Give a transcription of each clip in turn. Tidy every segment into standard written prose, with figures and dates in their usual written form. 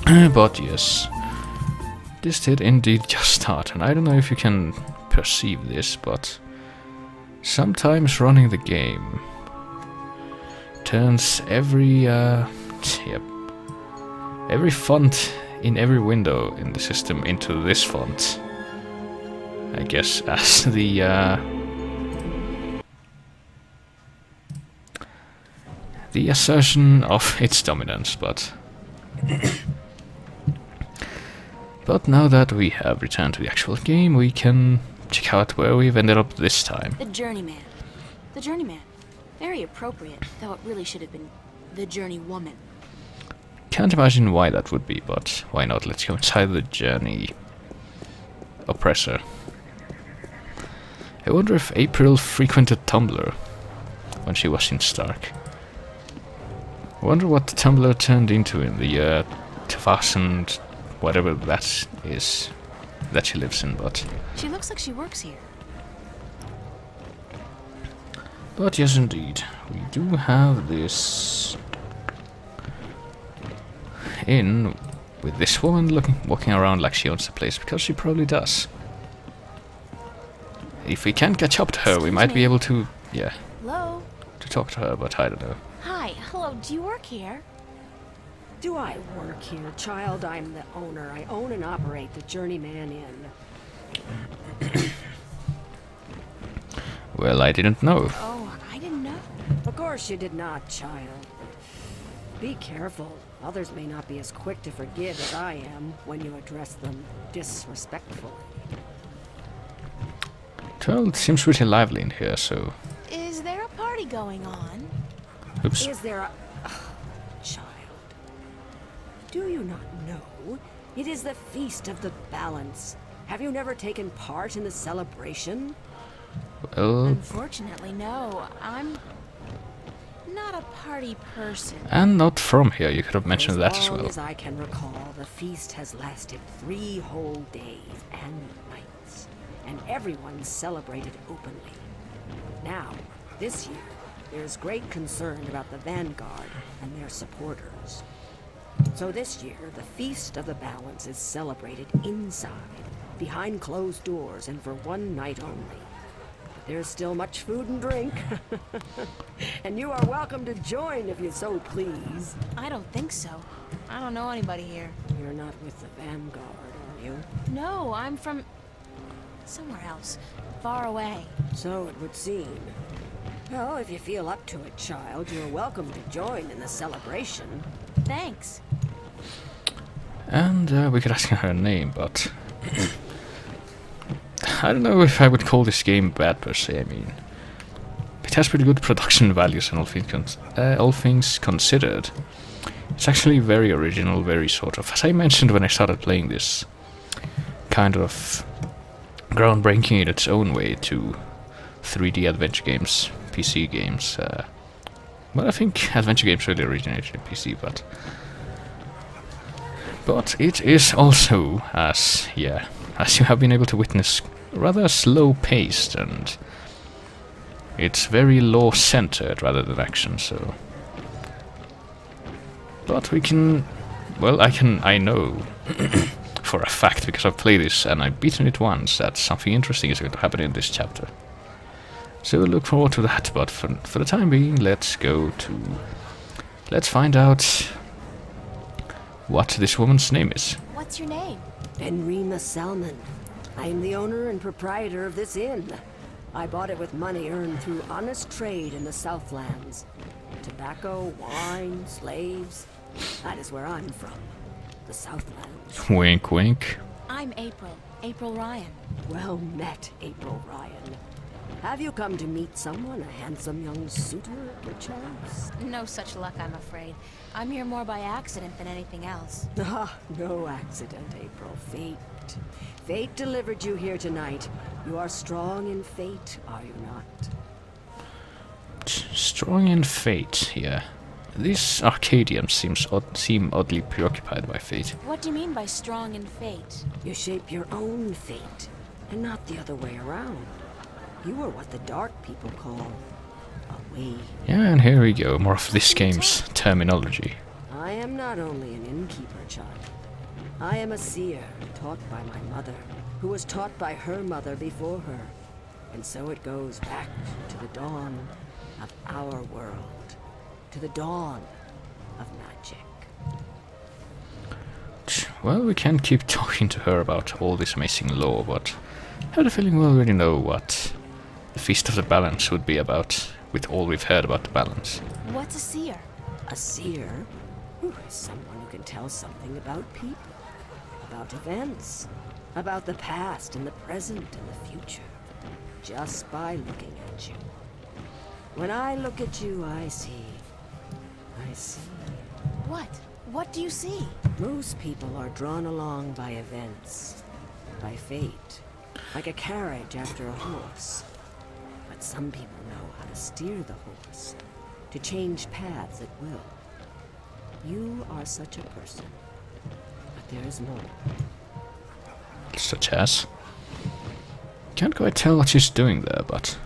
But yes, this did indeed just start, and I don't know if you can perceive this, but sometimes running the game turns every every font in every window in the system into this font. I guess as the assertion of its dominance, but but now that we have returned to the actual game, we can check out where we've ended up this time. The Journeyman. The Journeyman. Very appropriate, though it really should have been the Journeywoman. Can't imagine why that would be, but why not? Let's go inside the Journey oppressor. I wonder if April frequented Tumblr when she was in Stark. I wonder what Tumblr turned into in the year 2000, whatever that is, that she lives in, but... She looks like she works here. But yes, indeed, we do have this inn with this woman walking around like she owns the place, because she probably does. If we can't catch up to her, we might be able to, Hello? to talk to her, but I don't know. Hi, hello, do you work here? Do I work here, child? I'm the owner. I own and operate the Journeyman Inn. Well, I didn't know. Oh, I didn't know. Of course you did not, child. Be careful. Others may not be as quick to forgive as I am when you address them disrespectfully. Well, it seems really lively in here, so... Is there a party going on? Oops. Is there a... child. Do you not know? It is the Feast of the Balance. Have you never taken part in the celebration? Well... Unfortunately, no. I'm not a party person. And not from here, you could have mentioned that as As long well. as I can recall, the feast has lasted 3 whole days and nights, and everyone celebrated openly. Now, this year, there's great concern about the Vanguard and their supporters. So this year, the Feast of the Balance is celebrated inside, behind closed doors, and for 1 night only. There's still much food and drink. And you are welcome to join if you so please. I don't think so. I don't know anybody here. You're not with the Vanguard, are you? No, I'm from somewhere else. Far away. So it would seem. Well, if you feel up to it, child, you're welcome to join in the celebration. Thanks. And we could ask her name, but... I don't know if I would call this game bad per se. I mean, it has pretty good production values and all things considered. It's actually very original, very sort of, as I mentioned when I started playing this, kind of groundbreaking in its own way to 3D adventure games, PC games. Well, I think adventure games really originated in PC, but it is also, as you have been able to witness, rather slow-paced, and it's very law-centered rather than action, so... But we can... Well, I know for a fact, because I've played this and I've beaten it once, that something interesting is going to happen in this chapter. So look forward to that, but for the time being, let's find out what this woman's name is. What's your name? Enrima Salmon. I am the owner and proprietor of this inn. I bought it with money earned through honest trade in the Southlands. Tobacco, wine, slaves. That is where I'm from. The Southlands. Wink, wink. I'm April. April Ryan. Well met, April Ryan. Have you come to meet someone, a handsome young suitor, perchance? No such luck, I'm afraid. I'm here more by accident than anything else. Ah, no accident, April. Fate. Fate delivered you here tonight. You are strong in fate, are you not? Strong in fate, yeah. These Arcadians seem oddly preoccupied by fate. What do you mean by strong in fate? You shape your own fate, and not the other way around. You are what the dark people call a way. Yeah, and here we go, more of this game's terminology. I am not only an innkeeper, child. I am a seer, taught by my mother, who was taught by her mother before her. And so it goes back to the dawn of our world, to the dawn of magic. Well, we can keep talking to her about all this amazing lore, but I have the feeling we already know what the Feast of the Balance would be about, with all we've heard about the balance. What's a seer? A seer is someone who can tell something about people, about events, about the past and the present and the future, just by looking at you. When I look at you, I see. What? What do you see? Most people are drawn along by events, by fate, like a carriage after a horse. But some people know how to steer the horse, to change paths at will. You are such a person, but there's more. Such as? Can't quite tell what she's doing there, but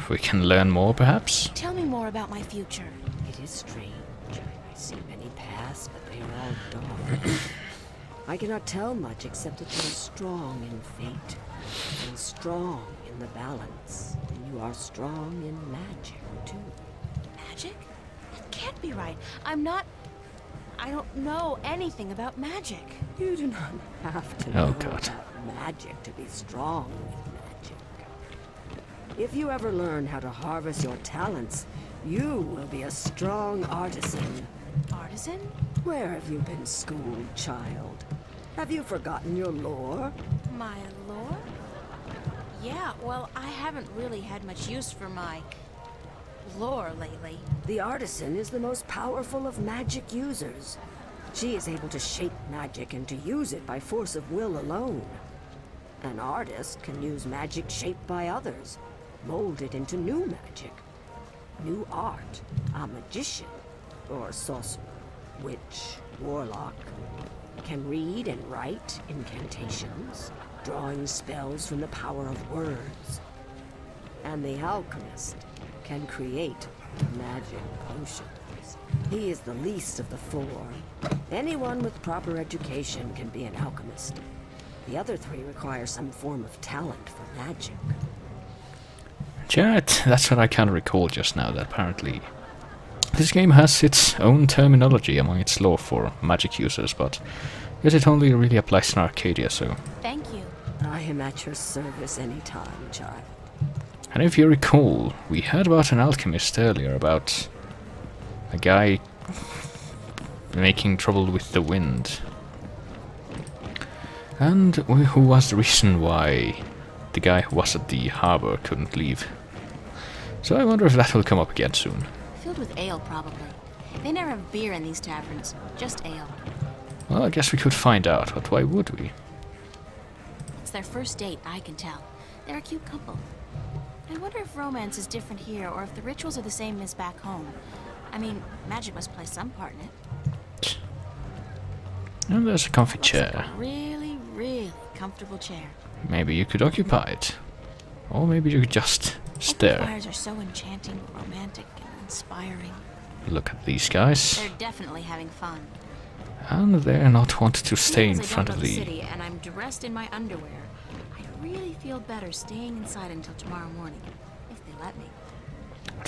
we can learn more, perhaps? Tell me more about my future. It is strange. I see many paths, but they are all dark. I cannot tell much except that you are strong in fate, and strong in the balance, and you are strong in magic, too. Magic? That can't be right. I don't know anything about magic. You do not have to Oh, know God. about magic to be strong with magic. If you ever learn how to harvest your talents, you will be a strong artisan. Artisan? Where have you been schooled, child? Have you forgotten your lore? My lore? Yeah, well, I haven't really had much use for my lore lately. The artisan is the most powerful of magic users. She is able to shape magic and to use it by force of will alone. An artist can use magic shaped by others, mold it into new magic, new art. A magician, or sorcerer, witch, warlock, can read and write incantations, drawing spells from the power of words. And the alchemist can create magic potions. He is the least of the four. Anyone with proper education can be an alchemist. The other three require some form of talent for magic. Yeah, that's what I kind of recall just now, that apparently this game has its own terminology among its lore for magic users, but I guess it only really applies in Arcadia, so... Thank you. I am at your service anytime, child. And if you recall, we heard about an alchemist earlier, about a guy making trouble with the wind. And who was the reason why the guy who was at the harbor couldn't leave. So I wonder if that will come up again soon. Filled with ale, probably. They never have beer in these taverns, just ale. Well, I guess we could find out, but why would we? It's their first date, I can tell. They're a cute couple. I wonder if romance is different here, or if the rituals are the same as back home. I mean, magic must play some part in it. And there's a comfy Looks like chair. a really, really comfortable chair. Maybe you could occupy it. Or maybe you could just Open stare. fires are so enchanting, romantic, and inspiring. Look at these guys. They're definitely having fun. And they're not wanting to stay in Seeing as I front don't of know the... city and I'm dressed in my underwear, I really feel better staying inside until tomorrow morning, if they let me.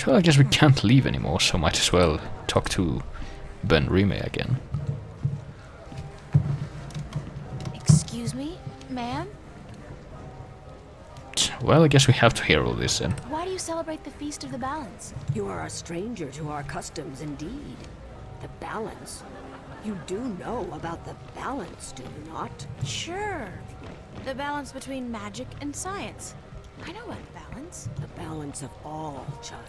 Well, I guess we can't leave anymore, so might as well talk to Ben Rime again. Excuse me, ma'am? Well, I guess we have to hear all this then. Why do you celebrate the Feast of the Balance? You are a stranger to our customs indeed. The balance. You do know about the balance, do you not? Sure. The balance between magic and science. I know about balance. The balance of all, child.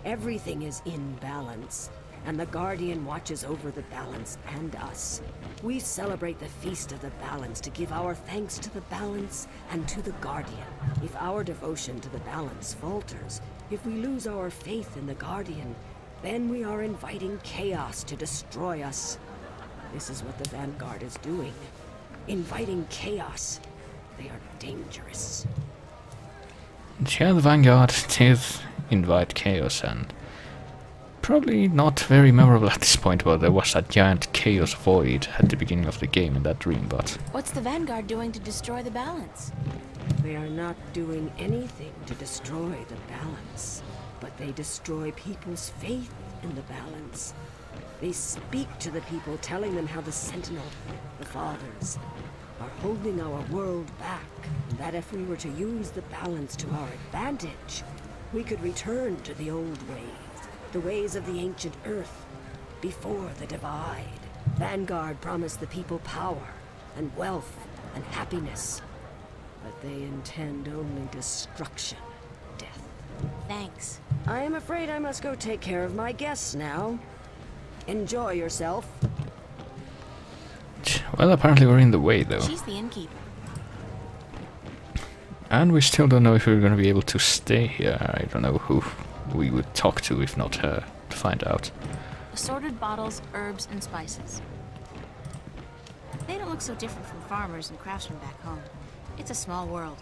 Everything is in balance, and the Guardian watches over the balance and us. We celebrate the Feast of the Balance to give our thanks to the balance and to the Guardian. If our devotion to the balance falters, if we lose our faith in the Guardian, then we are inviting chaos to destroy us. This is what the Vanguard is doing. Inviting chaos. They are dangerous. Yeah, the Vanguard did invite chaos, and Probably not very memorable at this point, but there was that giant chaos void at the beginning of the game in that dream, but... What's the Vanguard doing to destroy the balance? They are not doing anything to destroy the balance, but they destroy people's faith in the balance. They speak to the people, telling them how the Sentinel, the Fathers, are holding our world back, and that if we were to use the balance to our advantage, we could return to the old ways, the ways of the ancient Earth, before the divide. Vanguard promised the people power, and wealth, and happiness, but they intend only destruction, death. Thanks. I am afraid I must go take care of my guests now. Enjoy yourself. Well, apparently we're in the way, though. She's the innkeeper. And we still don't know if we're going to be able to stay here. I don't know who we would talk to if not her to find out. Assorted bottles, herbs, and spices. They don't look so different from farmers and craftsmen back home. It's a small world.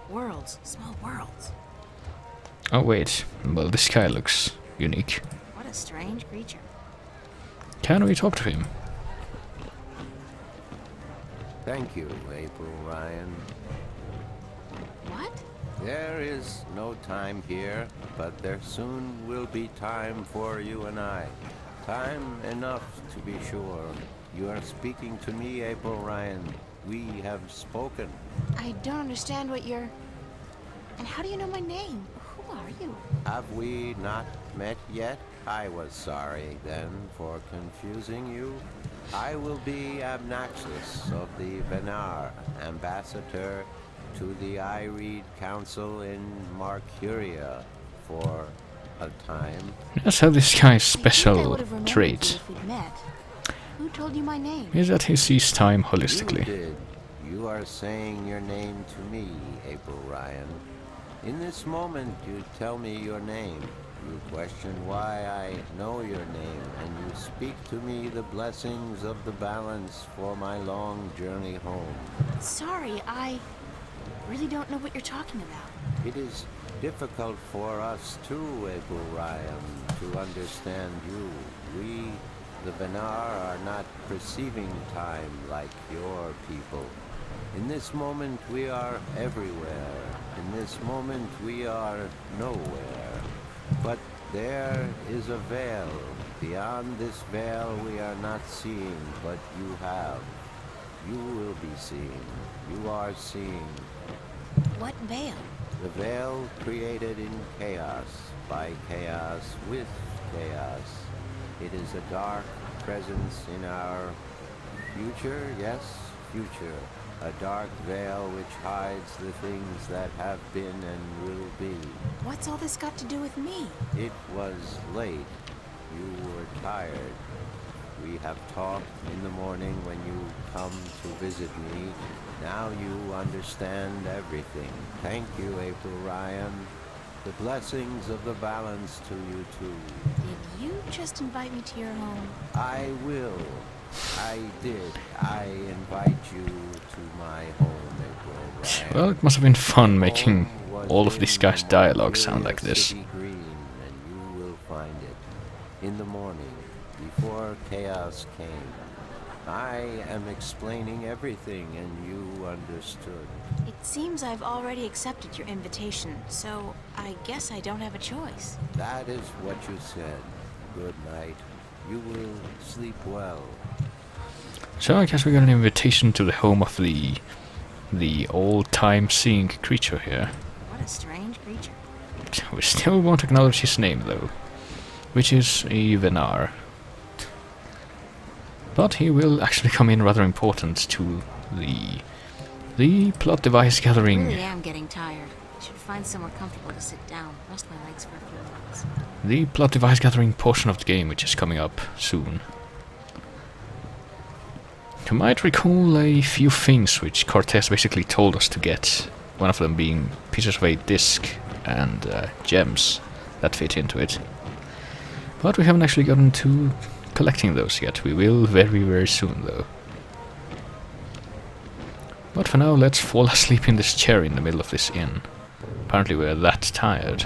Worlds. Small worlds. Oh wait, well this guy looks unique. What a strange creature. Can we talk to him? Thank you, April Ryan. What? There is no time here, but there soon will be time for you and I. Time enough to be sure. You are speaking to me, April Ryan. We have spoken. I don't understand what you're... And how do you know my name? Who are you? Have we not met yet? I was sorry then for confusing you. I will be Abnaxus of the Venar, ambassador to the Ireed Council in Marcuria for a time. Let's have this guy's You'd think I special would have remembered you trait if we'd met. Who told you my name? is that he sees time You holistically. did. You are saying your name to me, April Ryan. In this moment, you tell me your name. You question why I know your name, and you speak to me the blessings of the balance for my long journey home. Sorry, I really don't know what you're talking about. It is difficult for us too, April Ryan, to understand you. We, the Venar, are not perceiving time like your people. In this moment we are everywhere. In this moment we are nowhere. But there is a veil. Beyond this veil we are not seeing, but you have. You will be seeing. You are seeing. What veil? The veil created in chaos, by chaos, with chaos. It is a dark presence in our future, yes, future. A dark veil which hides the things that have been and will be. What's all this got to do with me? It was late. You were tired. We have talked in the morning when you come to visit me. Now you understand everything. Thank you, April Ryan. The blessings of the balance to you too. Did you just invite me to your home? I will. I did. I invite you to my home, April Ryan. Well, it must have been fun making Home was all of in this guy's dialogue sound Imperial like this. City Green, and you will find it in the morning, before chaos came. I am explaining everything, and you understood. It seems I've already accepted your invitation, so I guess I don't have a choice. That is what you said. Good night. You will sleep well. So I guess we got an invitation to the home of the old-time seeing creature here. What a strange creature. We still won't acknowledge his name though, which is a Venar. But he will actually come in rather important to the plot device I gathering. really am getting tired. I should find somewhere comfortable to sit down, rest my legs for a few minutes. The plot device gathering portion of the game, which is coming up soon. You might recall a few things which Cortez basically told us to get. One of them being pieces of a disc and gems that fit into it. But we haven't actually gotten to collecting those yet. We will very, very soon though. But for now, let's fall asleep in this chair in the middle of this inn. Apparently we're that tired.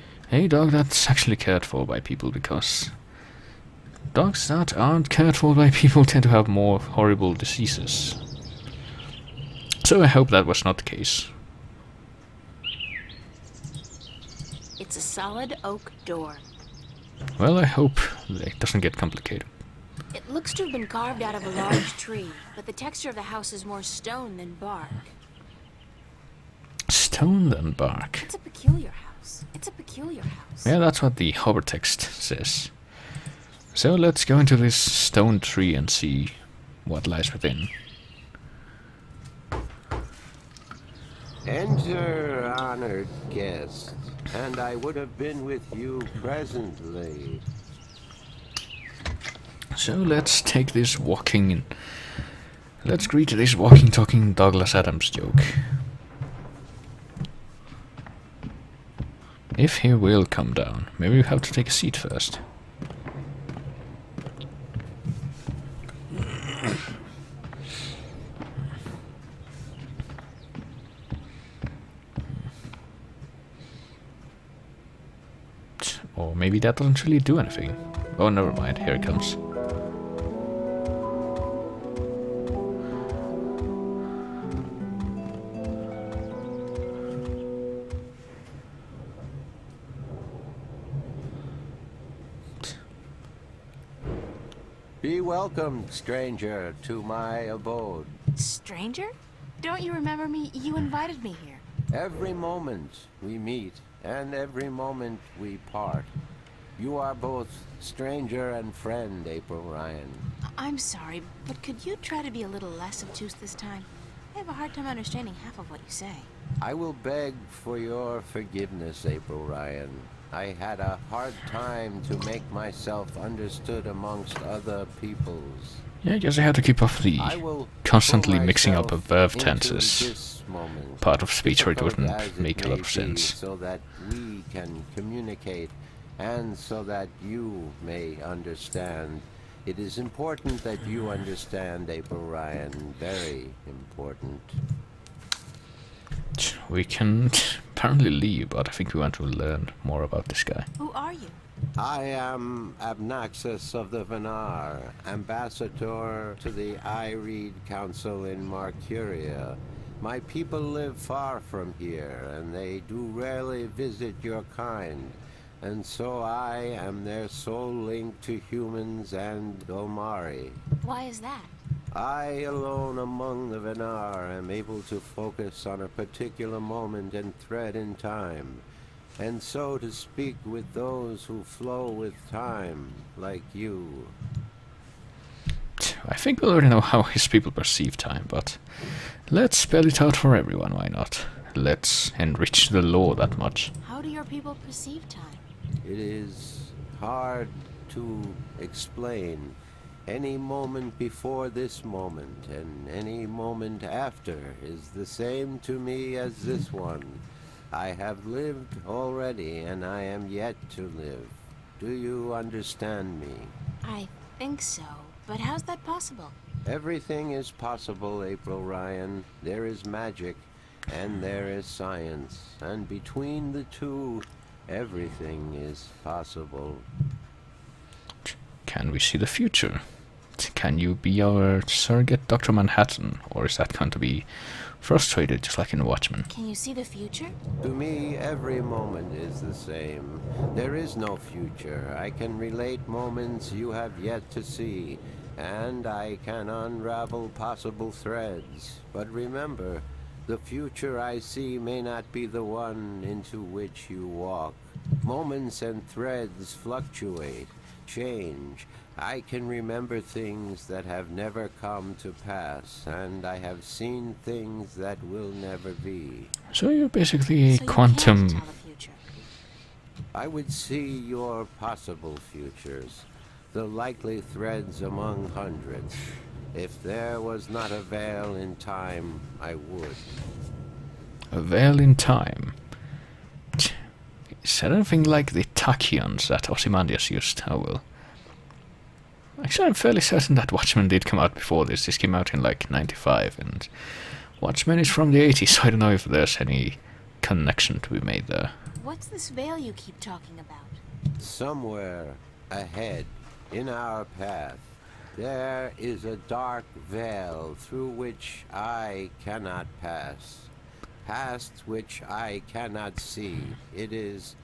A dog that's actually cared for by people, because dogs that aren't cared for by people tend to have more horrible diseases. So I hope that was not the case. It's a solid oak door. Well, I hope it doesn't get complicated. It looks to have been carved out of a large tree, but the texture of the house is more stone than bark. Stone than bark. It's a peculiar house. It's a peculiar house. Yeah, that's what the hover text says. So let's go into this stone tree and see what lies within. Enter, honored guest, and I would have been with you presently. So let's take this walking... Let's greet this walking, talking Douglas Adams joke. If he will come down, maybe we have to take a seat first. Or maybe that doesn't really do anything. Oh, never mind, here it comes. Be welcome, stranger, to my abode. Stranger? Don't you remember me? You invited me here. Every moment we meet, and every moment we part. You are both stranger and friend, April Ryan. I'm sorry, but could you try to be a little less obtuse this time? I have a hard time understanding half of what you say. I will beg for your forgiveness, April Ryan. I had a hard time to make myself understood amongst other peoples. Yeah, I guess I had to keep off the I will constantly pull mixing up myself of verb into tenses this moment, part of speech where it difficult wouldn't as it make a lot may of be, sense. so that we can communicate and so that you may understand. It is important that you understand, April Ryan. Very important. We can apparently leave, but I think we want to learn more about this guy. Who are you? I am Abnaxus of the Venar, ambassador to the Ireed Council in Marcuria. My people live far from here, and they do rarely visit your kind. And so I am their sole link to humans and Dolmari. Why is that? I alone among the Venar am able to focus on a particular moment and thread in time, and so to speak with those who flow with time, like you. I think we already know how his people perceive time, but let's spell it out for everyone, why not? Let's enrich the law that much. How do your people perceive time? It is hard to explain. Any moment before this moment and any moment after is the same to me as this one. I have lived already and I am yet to live. Do you understand me? I think so, but how's that possible? Everything is possible, April Ryan. There is magic and there is science, and between the two, everything is possible. Can we see the future? Can you be our surrogate Dr. Manhattan, or is that going to be frustrated just like in Watchmen? Can you see the future? To me, every moment is the same. There is no future. I can relate moments you have yet to see, and I can unravel possible threads. But remember, the future I see may not be the one into which you walk. Moments and threads fluctuate, change. I can remember things that have never come to pass, and I have seen things that will never be. So you're basically a So you quantum... can't tell the future. I would see your possible futures, the likely threads among hundreds. If there was not a veil in time, I would. A veil in time. Is that anything like the tachyons that Ozymandias used? Oh well. Actually, I'm fairly certain that Watchmen did come out before this. This came out in like 95, and Watchmen is from the 80s, so I don't know if there's any connection to be made there. What's this veil you keep talking about? Somewhere ahead, in our path, there is a dark veil through which I cannot pass. Past which I cannot see. It is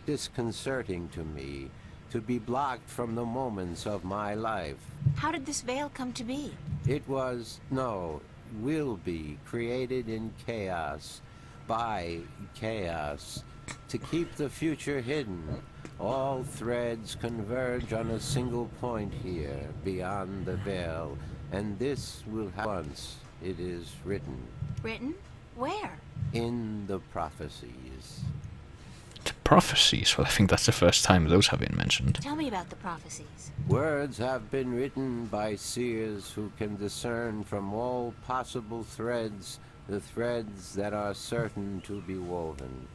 disconcerting to me to be blocked from the moments of my life. How did this veil come to be? It was, no, will be created in chaos, by chaos, to keep the future hidden. All threads converge on a single point here, beyond the veil, and this will happen once it is written. Written? Where? In the prophecies. The prophecies? Well, I think that's the first time those have been mentioned. Tell me about the prophecies. Words have been written by seers who can discern from all possible threads the threads that are certain to be woven.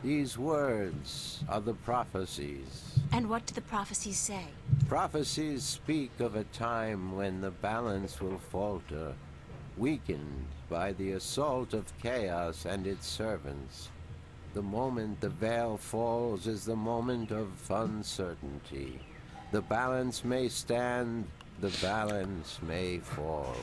These words are the prophecies. And what do the prophecies say? Prophecies speak of a time when the balance will falter, weakened by the assault of chaos and its servants. The moment the veil falls is the moment of uncertainty. The balance may stand, the balance may fall.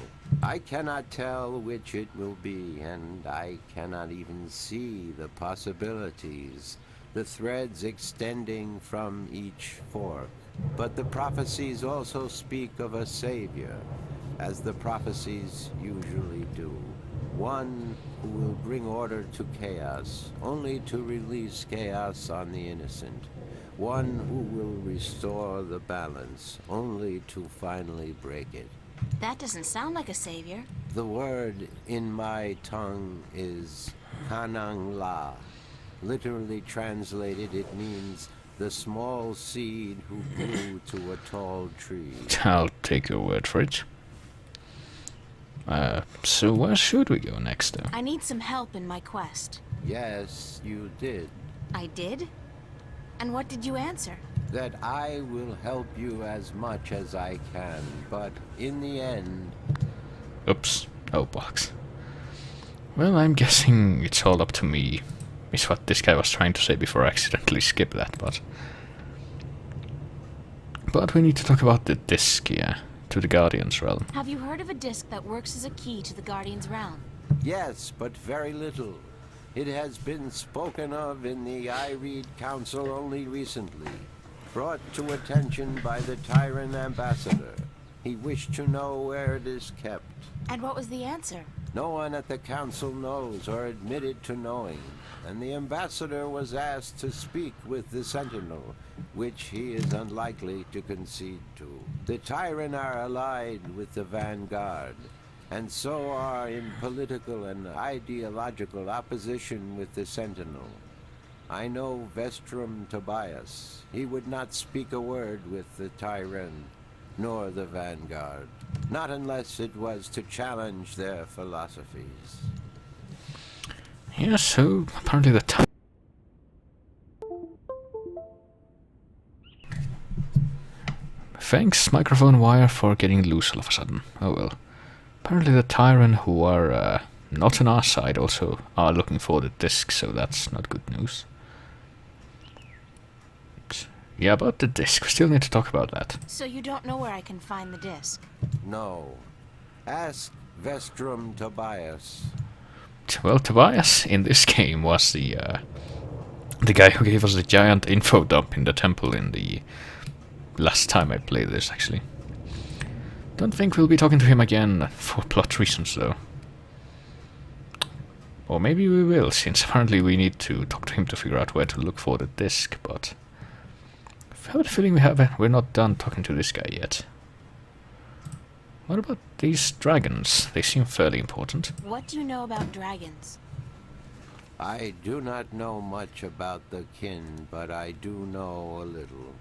I cannot tell which it will be, and I cannot even see the possibilities, the threads extending from each fork. But the prophecies also speak of a savior, as the prophecies usually do. One who will bring order to chaos, only to release chaos on the innocent. One who will restore the balance, only to finally break it. That doesn't sound like a savior. The word in my tongue is Hanang La. Literally translated, it means the small seed who grew to a tall tree. I'll take your word for it. So where should we go next, though? I need some help in my quest. Yes, you did. I did? And what did you answer? That I will help you as much as I can, but in the end... Oops. Oh, bollocks. Well, I'm guessing it's all up to me, is what this guy was trying to say before I accidentally skipped that, but... But we need to talk about the disc, yeah, to the Guardian's realm. Have you heard of a disc that works as a key to the Guardian's realm? Yes, but very little. It has been spoken of in the Ireed Council only recently, brought to attention by the Tyrant Ambassador. He wished to know where it is kept. And what was the answer? No one at the council knows or admitted to knowing, and the ambassador was asked to speak with the Sentinel, which he is unlikely to concede to. The Tyrant are allied with the Vanguard, and so are in political and ideological opposition with the Sentinel. I know Vestrum Tobias. He would not speak a word with the Tyrant, nor the Vanguard. Not unless it was to challenge their philosophies. Yeah, so apparently the Thanks, microphone wire, for getting loose all of a sudden. Oh well. Apparently the Tyrant, who are not on our side, also are looking for the disc, so that's not good news. Yeah, about the disc, we still need to talk about that. So you don't know where I can find the disc? No. Ask Vestrum Tobias. Well, Tobias in this game was the guy who gave us the giant info dump in the temple in the last time I played this, actually. Don't think we'll be talking to him again for plot reasons, though. Or maybe we will, since apparently we need to talk to him to figure out where to look for the disc, but I have a feeling we're not done talking to this guy yet. What about these dragons? They seem fairly important. What do you know about dragons? I do not know much about the kin, but I do know a little.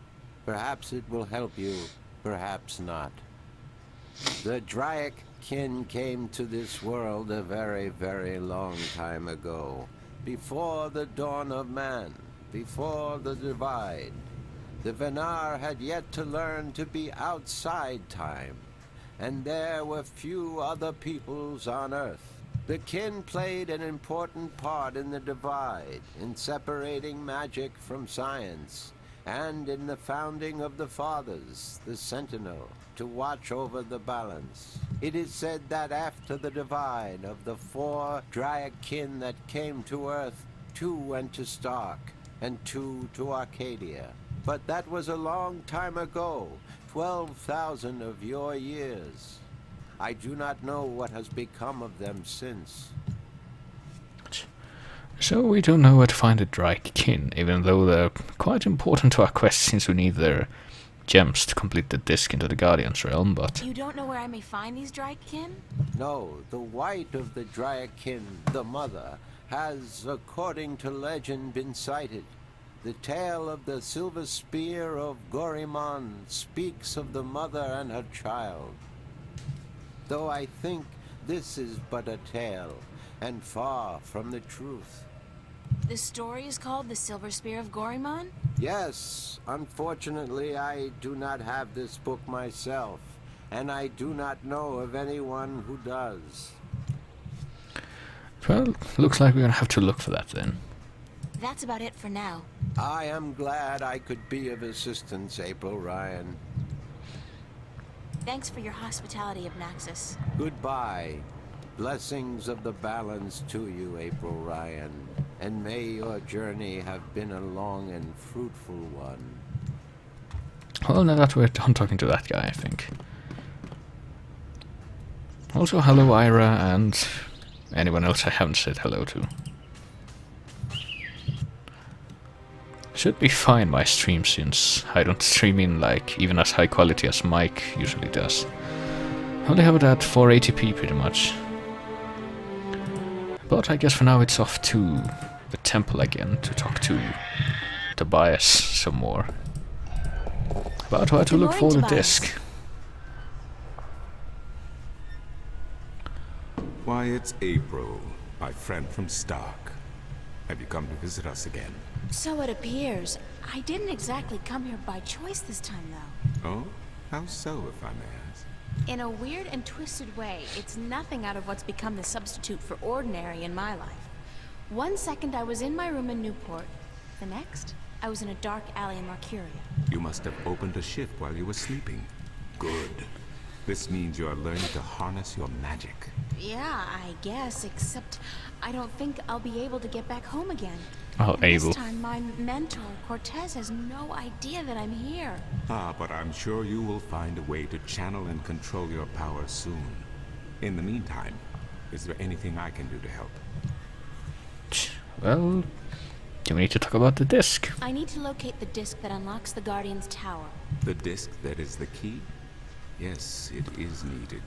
Perhaps it will help you, perhaps not. The Draic kin came to this world a very, very long time ago. Before the dawn of man, before the divide. The Venar had yet to learn to be outside time, and there were few other peoples on Earth. The kin played an important part in the divide, in separating magic from science, and in the founding of the Fathers, the Sentinel, to watch over the balance. It is said that after the divide of the 4 Dryad kin that came to Earth, 2 went to Stark, and 2 to Arcadia. But that was a long time ago, 12,000 of your years. I do not know what has become of them since. So we don't know where to find the Drake kin, even though they're quite important to our quest since we need their gems to complete the disc into the Guardian's realm, but... You don't know where I may find these Dryadkin? No, the white of the Dryadkin, the mother, has, according to legend, been sighted. The tale of the Silver Spear of Gorimon speaks of the mother and her child. Though I think this is but a tale, and far from the truth. The story is called The Silver Spear of Gorimon? Yes, unfortunately I do not have this book myself, and I do not know of anyone who does. Well, looks like we're gonna have to look for that then. That's about it for now. I am glad I could be of assistance, April Ryan. Thanks for your hospitality, Obnaxus. Goodbye. Blessings of the balance to you, April Ryan. And may your journey have been a long and fruitful one. Well, now that we're done talking to that guy, I think. Also, hello Ira and anyone else I haven't said hello to. Should be fine my stream since I don't stream in like even as high quality as Mike usually does. Only have it at 480p pretty much. But I guess for now it's off to the temple again to talk to Tobias some more. About how to Good look for morning, the Tobias. disc. Why, it's April, my friend from Stark. Have you come to visit us again? So it appears. I didn't exactly come here by choice this time, though. Oh? How so, if I may ask? In a weird and twisted way, it's nothing out of what's become the substitute for ordinary in my life. One second I was in my room in Newport. The next, I was in a dark alley in Marcuria. You must have opened a shift while you were sleeping. Good. This means you are learning to harness your magic. Yeah, I guess, except I don't think I'll be able to get back home again. Oh, And able. This time my mentor, Cortez, has no idea that I'm here. Ah, but I'm sure you will find a way to channel and control your power soon. In the meantime, is there anything I can do to help? Well, do we need to talk about the disc? I need to locate the disc that unlocks the Guardian's tower. The disc that is the key? Yes, it is needed.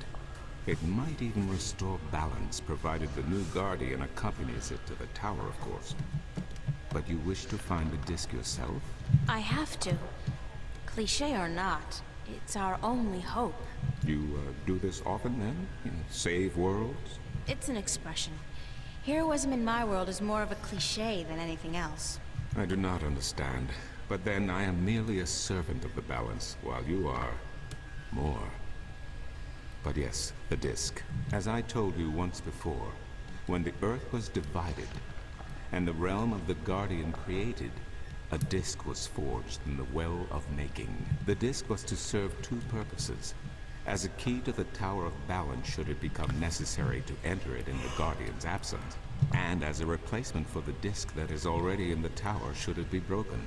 It might even restore balance, provided the new Guardian accompanies it to the tower, of course. But you wish to find the disc yourself? I have to. Cliché or not, it's our only hope. You do this often, then? Save worlds? It's an expression. Heroism in my world is more of a cliché than anything else. I do not understand. But then I am merely a servant of the balance, while you are more. But yes, the disc. As I told you once before, when the Earth was divided, and the realm of the Guardian created, a disc was forged in the Well of Making. The disc was to serve 2 purposes. As a key to the Tower of Balance should it become necessary to enter it in the Guardian's absence, and as a replacement for the disc that is already in the tower should it be broken.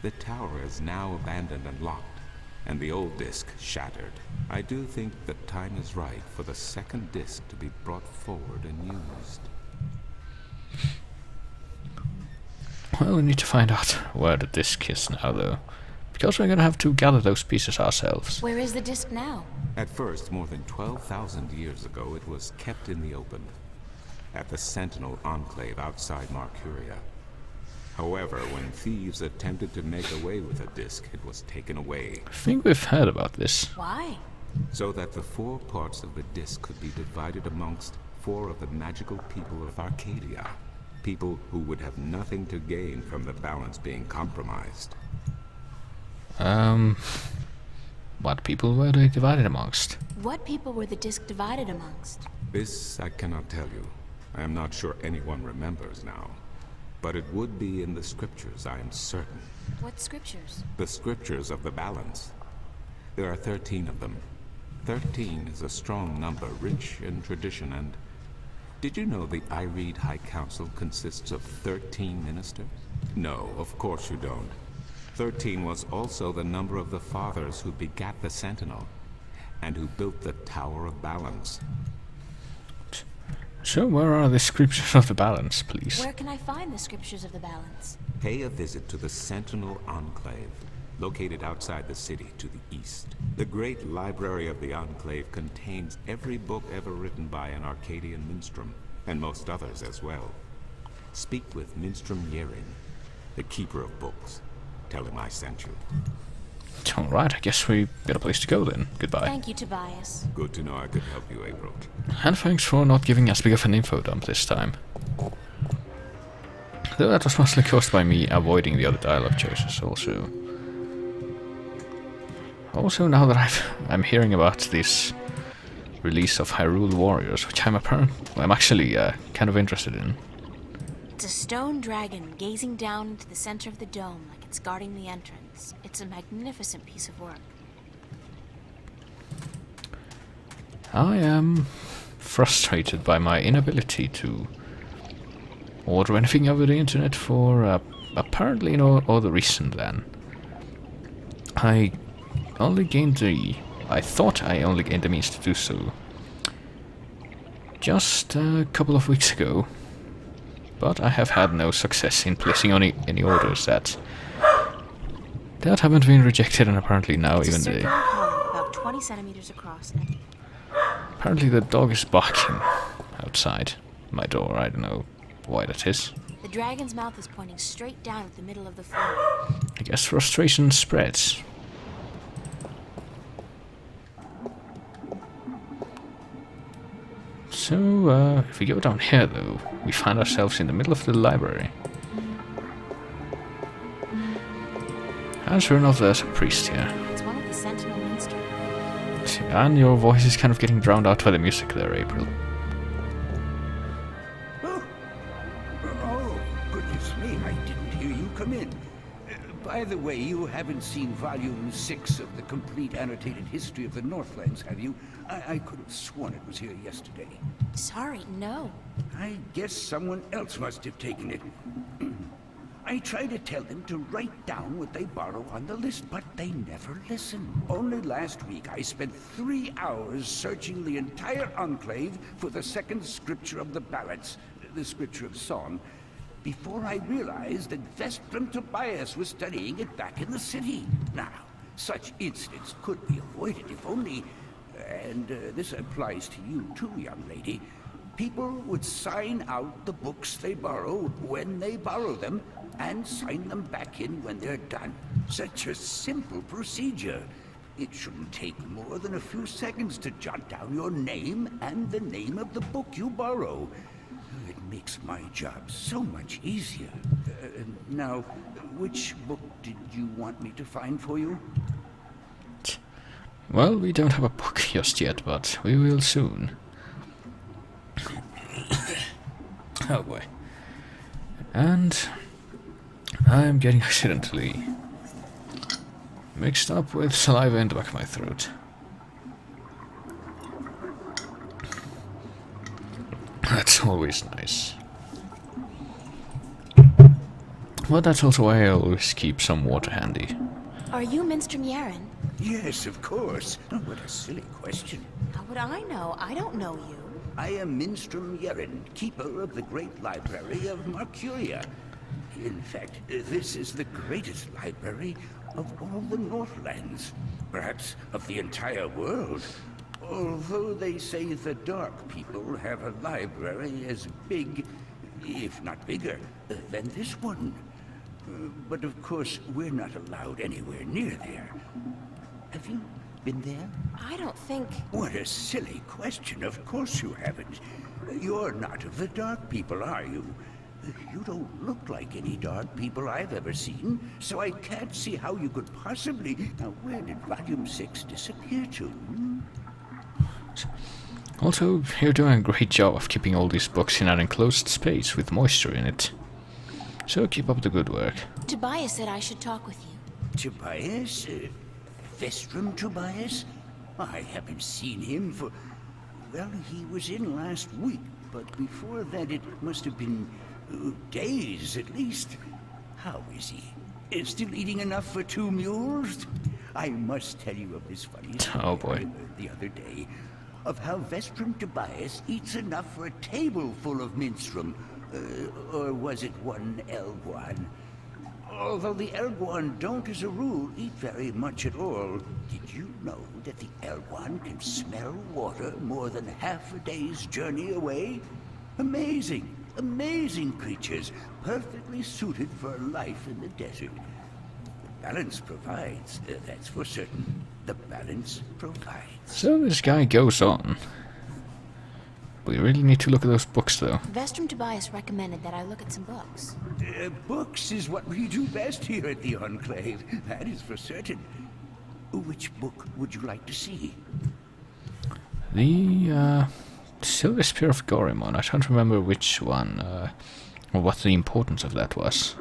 The tower is now abandoned and locked, and the old disc shattered. I do think the time is right for the second disc to be brought forward and used. Well, we need to find out where the disc is now, though. Because we're gonna have to gather those pieces ourselves. Where is the disc now? At first, more than 12,000 years ago, it was kept in the open, at the Sentinel Enclave outside Marcuria. However, when thieves attempted to make away with the disc, it was taken away, I think we've heard about this. Why? so that the 4 parts of the disc could be divided amongst 4 of the magical people of Arcadia. People who would have nothing to gain from the balance being compromised. What people were they divided amongst? What people were the disc divided amongst? This I cannot tell you. I am not sure anyone remembers now. But it would be in the scriptures, I am certain. What scriptures? The scriptures of the balance. There are 13 of them. 13 is a strong number, rich in tradition, and... Did you know the Ireed High Council consists of 13 ministers? No, of course you don't. 13 was also the number of the fathers who begat the Sentinel, and who built the Tower of Balance. So where are the scriptures of the balance, please? Where can I find the scriptures of the balance? Pay a visit to the Sentinel Enclave, located outside the city to the east. The great library of the Enclave contains every book ever written by an Arcadian minstrel, and most others as well. Speak with Minstrom Yerin, the keeper of books. Tell him I sent you. Alright, I guess we got a place to go then. Goodbye. Thank you, Tobias. Good to know I could help you, April. And thanks for not giving us big of an info dump this time. Though that was mostly caused by me avoiding the other dialogue choices also. Also, now that I'm hearing about this release of Hyrule Warriors, which I'm actually kind of interested in. It's a stone dragon gazing down into the center of the dome like it's guarding the entrance. It's a magnificent piece of work. I am frustrated by my inability to order anything over the internet for apparently no other reason than I thought I only gained the means to do so just a couple of weeks ago, but I have had no success in placing any orders that haven't been rejected, and apparently now It's even a the circular hall about 20 centimeters across. And apparently the dog is barking outside my door. I don't know why that is. the dragon's mouth is pointing straight down at the middle of the floor. I guess frustration spreads. So, if we go down here though, we find ourselves in the middle of the library. And sure enough, there's a priest here. It's one of the Sentinel minstrels. And your voice is kind of getting drowned out by the music there, April. Oh, goodness me, I didn't hear you come in. By the way, you haven't seen Volume 6 of the complete annotated history of the Northlands, have you? I could have sworn it was here yesterday. Sorry, no. I guess someone else must have taken it. I try to tell them to write down what they borrow on the list, but they never listen. Only last week I spent 3 hours searching the entire Enclave for the second scripture of the balance, the scripture of song, before I realized that Vestrum Tobias was studying it back in the city. Now, such incidents could be avoided if only, and this applies to you too, young lady, people would sign out the books they borrow when they borrow them, and sign them back in when they're done. Such a simple procedure. It shouldn't take more than a few seconds to jot down your name and the name of the book you borrow. It makes my job so much easier. Now, which book did you want me to find for you? Well, we don't have a book just yet, but we will soon. Oh boy. And I'm getting accidentally mixed up with saliva in the back of my throat. That's always nice. But that's also why I always keep some water handy. Are you Minstrom Yerin? Yes, of course. Oh, what a silly question. How would I know? I don't know you. I am Minstrom Yerin, keeper of the great library of Marcuria. In fact, this is the greatest library of all the Northlands, perhaps of the entire world. Although they say the Dark People have a library as big, if not bigger, than this one. But of course, we're not allowed anywhere near there. Have you been there? I don't think... What a silly question. Of course you haven't. You're not of the Dark People, are you? You don't look like any Dark People I've ever seen, so I can't see how you could possibly... Now, where did Volume 6 disappear to? Also, you're doing a great job of keeping all these books in an enclosed space with moisture in it. So keep up the good work. Tobias said I should talk with you. Tobias? Vestrum Tobias? I haven't seen him for... Well, he was in last week, but before that it must have been days at least. How is he? Still eating enough for 2 mules? I must tell you of this funny story Oh, boy. I heard the other day, of how Vestrum Tobias eats enough for a table full of minstrum. Or was it one Elguan? Although the Elguan don't, as a rule, eat very much at all. Did you know that the Elguan can smell water more than half a day's journey away? Amazing, amazing creatures, perfectly suited for life in the desert. The balance provides, that's for certain. The balance provides. So this guy goes on. We really need to look at those books, though. Vestrum Tobias recommended that I look at some books. Books is what we do best here at the Enclave, that is for certain. Which book would you like to see? The Silver Spear of Gorimon. I don't remember which one, or what the importance of that was.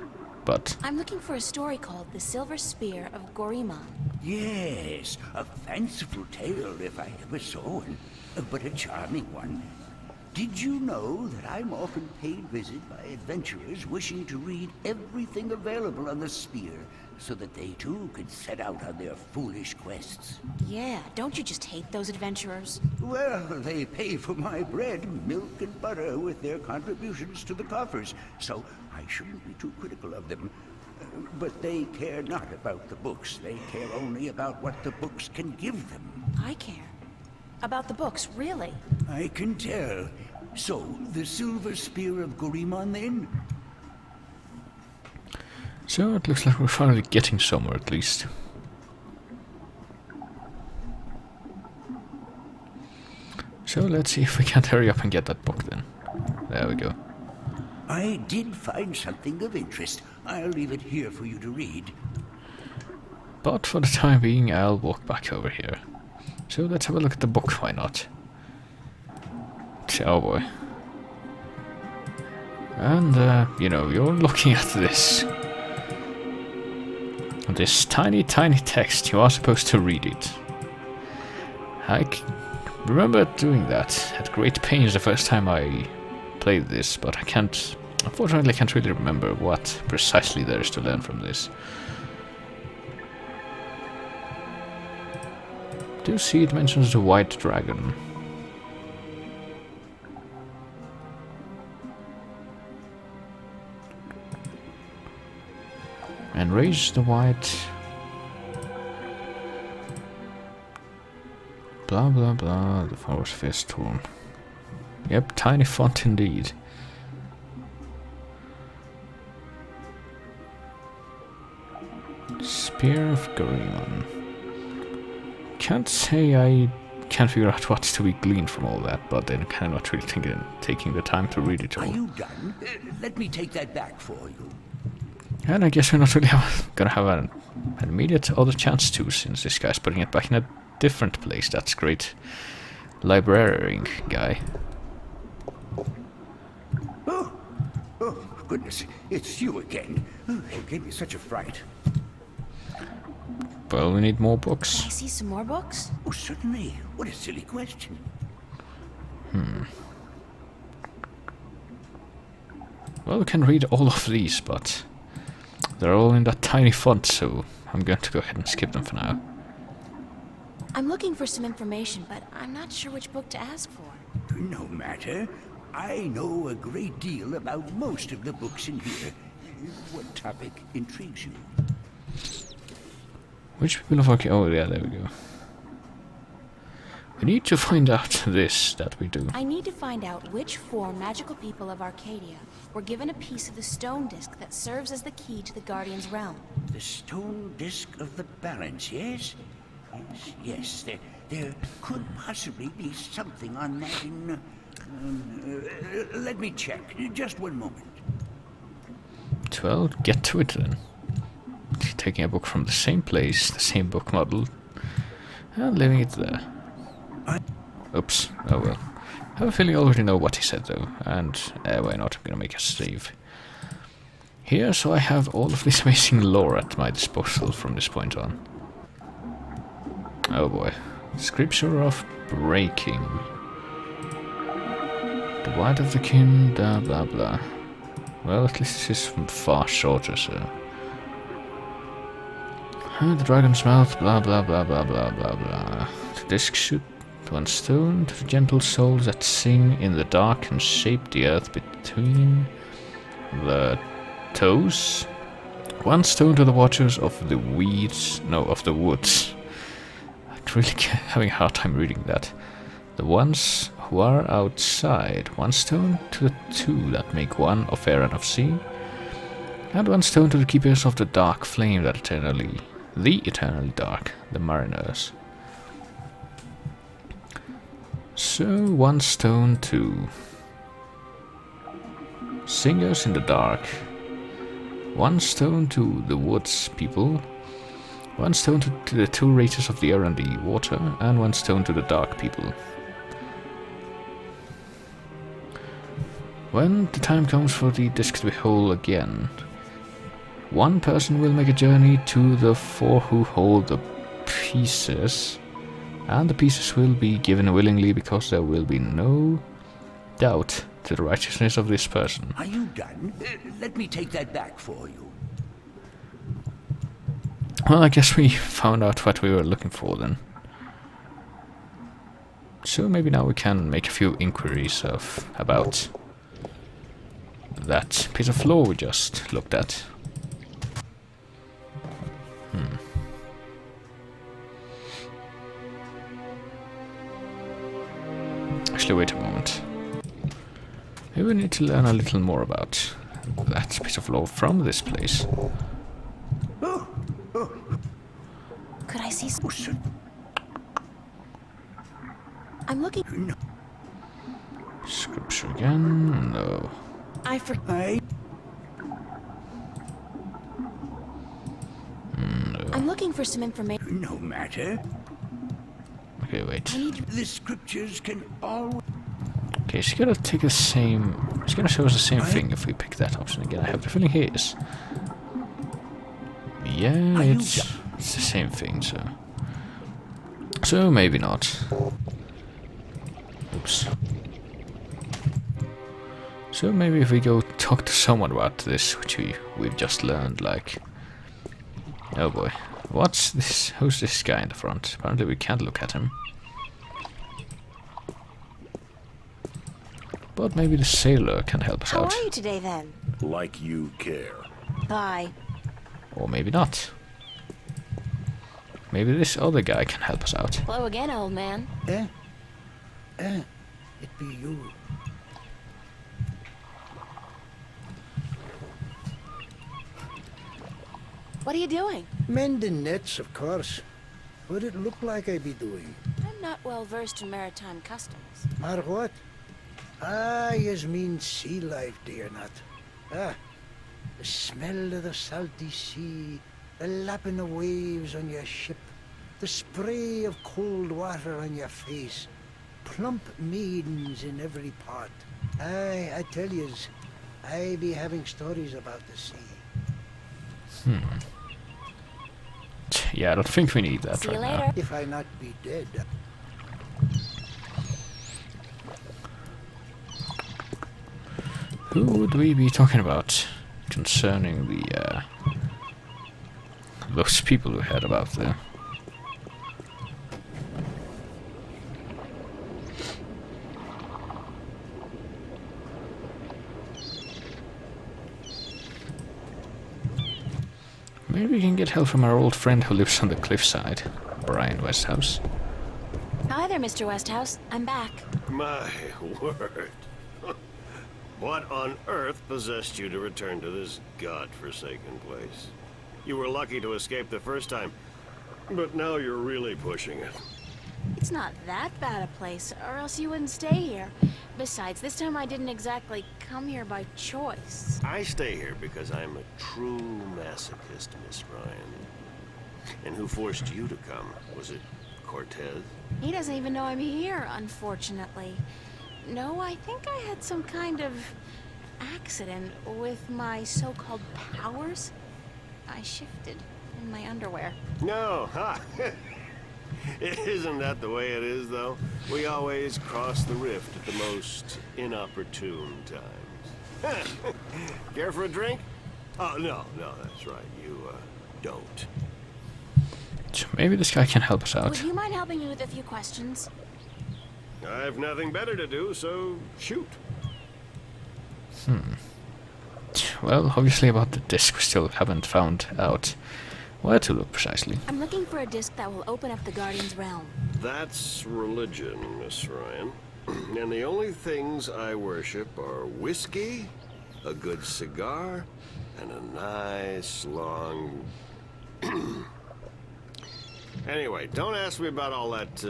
But I'm looking for a story called The Silver Spear of Gorimon. Yes, a fanciful tale if I ever saw one, but a charming one. Did you know that I'm often paid visit by adventurers wishing to read everything available on the spear, so that they too could set out on their foolish quests? Yeah, don't you just hate those adventurers? Well, they pay for my bread, milk, and butter with their contributions to the coffers, so I shouldn't be too critical of them. But they care not about the books. They care only about what the books can give them. I care. About the books, really? I can tell. So, the Silver Spear of Gorimon, then? so it looks like we're finally getting somewhere, at least. So let's see if we can't hurry up and get that book then. There we go. I did find something of interest. I'll leave it here for you to read. But for the time being, I'll walk back over here. So let's have a look at the book, why not? Oh boy. And, you know, you're looking at this. This tiny, tiny text. You are supposed to read it. I remember doing that at great pains the first time I played this, but I can't... Unfortunately, I can't really remember what precisely there is to learn from this. Do see it mentions the white dragon. And raise the white... Blah blah blah, the forest festival. Yep, tiny font indeed. Spear of Gorimon. Can't say I can't figure out what's to be gleaned from all that, but then kind of not really taking the time to read it all. Are you done? Let me take that back for you. And I guess we're not really gonna have an immediate other chance to, since this guy's putting it back in a different place. That's great. Librarian guy. Oh, goodness, it's you again. You gave me such a fright. Well, we need more books. I see some more books? Oh, certainly. What a silly question. Well, we can read all of these, but they're all in that tiny font, so I'm going to go ahead and skip them for now. I'm looking for some information, but I'm not sure which book to ask for. No matter. I know a great deal about most of the books in here. What topic intrigues you? Which people of Arcadia? Oh, yeah, there we go. We need to find out this, that we do. I need to find out which 4 magical people of Arcadia were given a piece of the stone disc that serves as the key to the Guardian's realm. The stone disc of the balance, yes? Yes, there could possibly be something on that in... let me check. Just one moment. Well, get to it then. Taking a book from the same place, the same book model, and leaving it there. Oops. Oh well. have a feeling I already know what he said though, and why not? I'm gonna make a save here, so I have all of this amazing lore at my disposal from this point on. Oh boy. Scripture of Breaking. The White of the Kin, blah blah blah. Well, at least this is far shorter, so... The Dragon's Mouth, blah blah blah blah blah blah blah. The disc shoot 1 stone to the gentle souls that sing in the dark and shape the earth between the toes. 1 stone to the watchers of the weeds, no, of the woods. I'm really having a hard time reading that. The ones who are outside. 1 stone to the 2 that make 1 of air and of sea. And 1 stone to the keepers of the dark flame that eternally dark, the mariners. So 1 stone to singers in the dark. 1 stone to the woods people. 1 stone to the 2 races of the air and the water, and 1 stone to the dark people. When the time comes for the disc to be whole again, 1 person will make a journey to the 4 who hold the pieces, and the pieces will be given willingly because there will be no doubt to the righteousness of this person. Are you done? Let me take that back for you. Well, I guess we found out what we were looking for then. So maybe now we can make a few inquiries about that piece of lore we just looked at. Actually, wait a moment. Maybe we need to learn a little more about that piece of lore from this place. Could I see Oh, sir. I'm looking... No. Scripture again? No. I for... I'm looking for some information. No matter. Okay, wait. I need... The scriptures can always... Okay, she's gonna take the same... She's gonna show us the same thing if we pick that option again. I have the feeling he is. Yeah, it's the same thing, so... So maybe not. Oops. So maybe if we go talk to someone about this, which we've just learned, like... Oh boy. What's this? Who's this guy in the front? Apparently we can't look at him. But maybe the sailor can help us How out. are you today, then? Like you care. Bye. Or maybe not. Maybe this other guy can help us out. Hello again, old man. It be you. What are you doing? Mending nets, of course. What it look like I be doing? I'm not well versed in maritime customs. Mar what? Ah, yous mean sea life, do you not? Ah, the smell of the salty sea, the lapping of waves on your ship, the spray of cold water on your face, plump maidens in every pot. Aye, I tell yous, I be having stories about the sea. Yeah, I don't think we need that See you right now. later. If I not be dead. Who would we be talking about concerning the those people we heard about there? Maybe we can get help from our old friend who lives on the cliffside, Brian Westhouse. Hi there, Mr. Westhouse. I'm back. My word. What on earth possessed you to return to this godforsaken place? You were lucky to escape the first time, but now you're really pushing it. It's not that bad a place, or else you wouldn't stay here. Besides, this time I didn't exactly come here by choice. I stay here because I'm a true masochist, Miss Ryan. And who forced you to come? Was it Cortez? He doesn't even know I'm here, unfortunately. No, I think I had some kind of accident with my so-called powers. I shifted in my underwear. No, ha! Isn't that the way it is, though? We always cross the rift at the most inopportune times. Care for a drink? Oh, no, that's right. You, don't. So maybe this guy can help us out. Would you mind helping me with a few questions? I've nothing better to do, so shoot. Well, obviously about the disc we still haven't found out where to look precisely. I'm looking for a disc that will open up the Guardian's realm. That's religion, Miss Ryan. And the only things I worship are whiskey, a good cigar, and a nice long... Anyway, don't ask me about all that,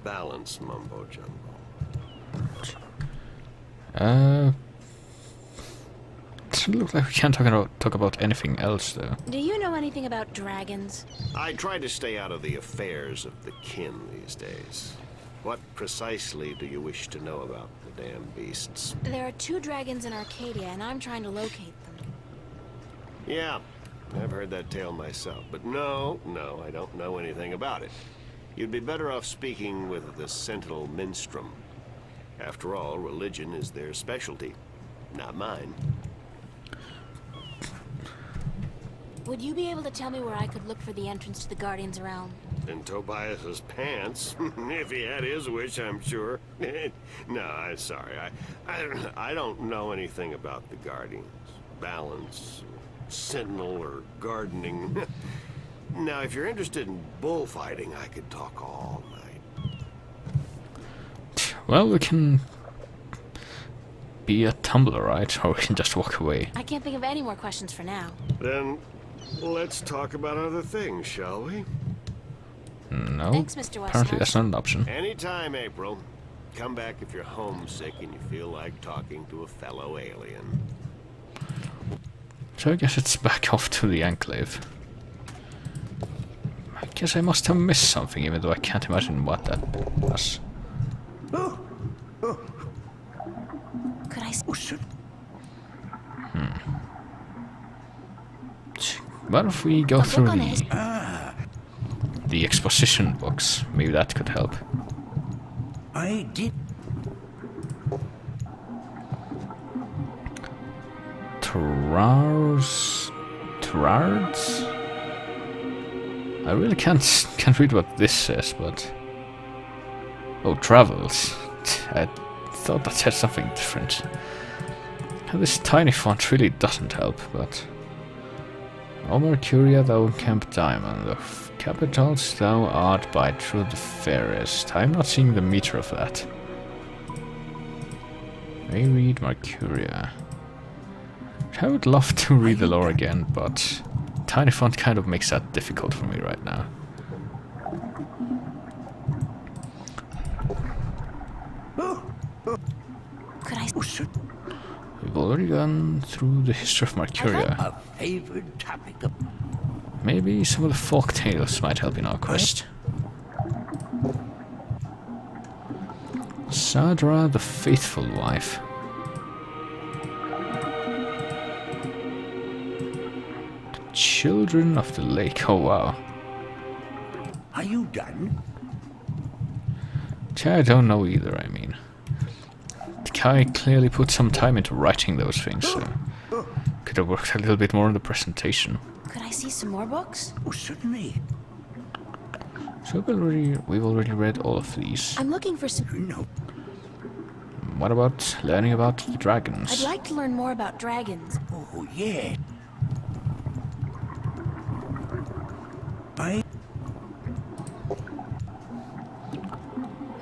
balance mumbo-jumbo. Doesn't look like we can't talk about anything else, though. Do you know anything about dragons? I try to stay out of the affairs of the kin these days. What precisely do you wish to know about the damn beasts? There are 2 dragons in Arcadia, and I'm trying to locate them. Yeah, I've heard that tale myself, but no, I don't know anything about it. You'd be better off speaking with the Sentinel Minstrom. After all, religion is their specialty, not mine. Would you be able to tell me where I could look for the entrance to the Guardian's realm? In Tobias's pants, if he had his wish, I'm sure. No, I'm sorry. I don't know anything about the Guardians, balance, sentinel, or gardening. Now, if you're interested in bullfighting, I could talk all night. Well, we can be a tumbler, right? Or we can just walk away. I can't think of any more questions for now. Then, let's talk about other things, shall we? No. Thanks, Mr. Westmore. Apparently that's not an option. Anytime, April. Come back if you're homesick and you feel like talking to a fellow alien. So I guess it's back off to the Enclave. I guess I must have missed something, even though I can't imagine what that was. Could I... What if we go through on his- the exposition books? Maybe that could help. I did. Terrards? I really can't read what this says, but... Oh, travels. I thought that said something different. This tiny font really doesn't help, but... O Mercuria, thou Camp Diamond, of capitals thou art by truth the fairest. I'm not seeing the meter of that. May read Mercuria. I would love to read the lore again, but tiny font kind of makes that difficult for me right now. Could I... We've already gone through the history of Mercuria. A favored topic of... Maybe some of the folk tales might help in our quest. Sadra, the faithful wife. The children of the lake. Oh wow. Are you done? I don't know either, I mean. The guy clearly put some time into writing those things, so could have worked a little bit more on the presentation. Could I see some more books? Oh, certainly. So we've already read all of these. I'm looking for some... No. What about learning about the dragons? I'd like to learn more about dragons. Oh, yeah.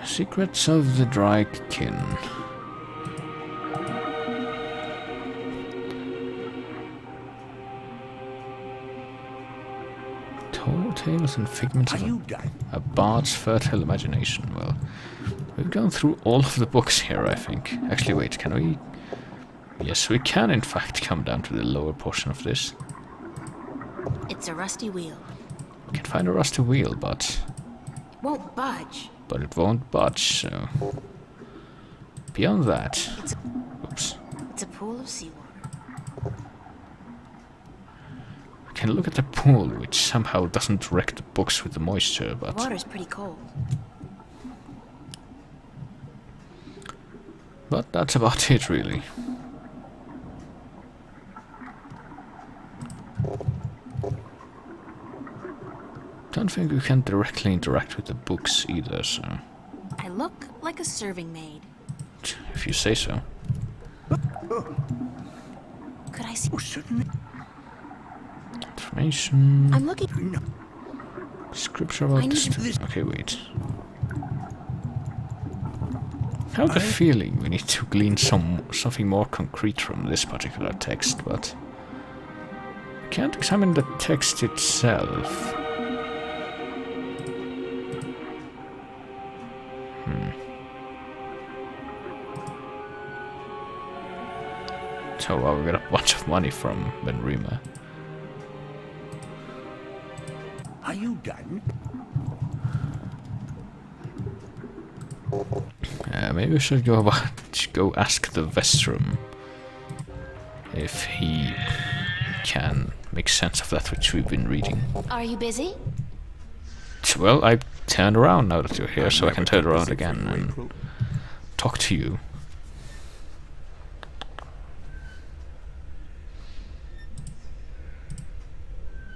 Secrets of the Drakekin. Tall tales and figments Are of you done? a bard's fertile imagination. Well, we've gone through all of the books here, I think. Actually, wait, can we... Yes, we can in fact come down to the lower portion of this. It's a rusty wheel. We can find a rusty wheel, but Won't budge. it won't budge, so... beyond that... Oops. It's a pool of seawater. We can look at the pool, which somehow doesn't wreck the books with the moisture, The but... water's pretty cold. But that's about it, really. Don't think we can directly interact with the books either, so... I look like a serving maid. If you say so. Could I see? Oh, certainly. Information... I'm looking. No. Scripture about I need this... Okay, wait. I have the feeling we need to glean something more concrete from this particular text, but... I can't examine the text itself. So we got a bunch of money from Benrima. Are you done? Maybe we should go ask the Vestrum if he can make sense of that which we've been reading. Are you busy? Well, I turned around now that you're here, so I can turn around Never again took this and April. talk to you.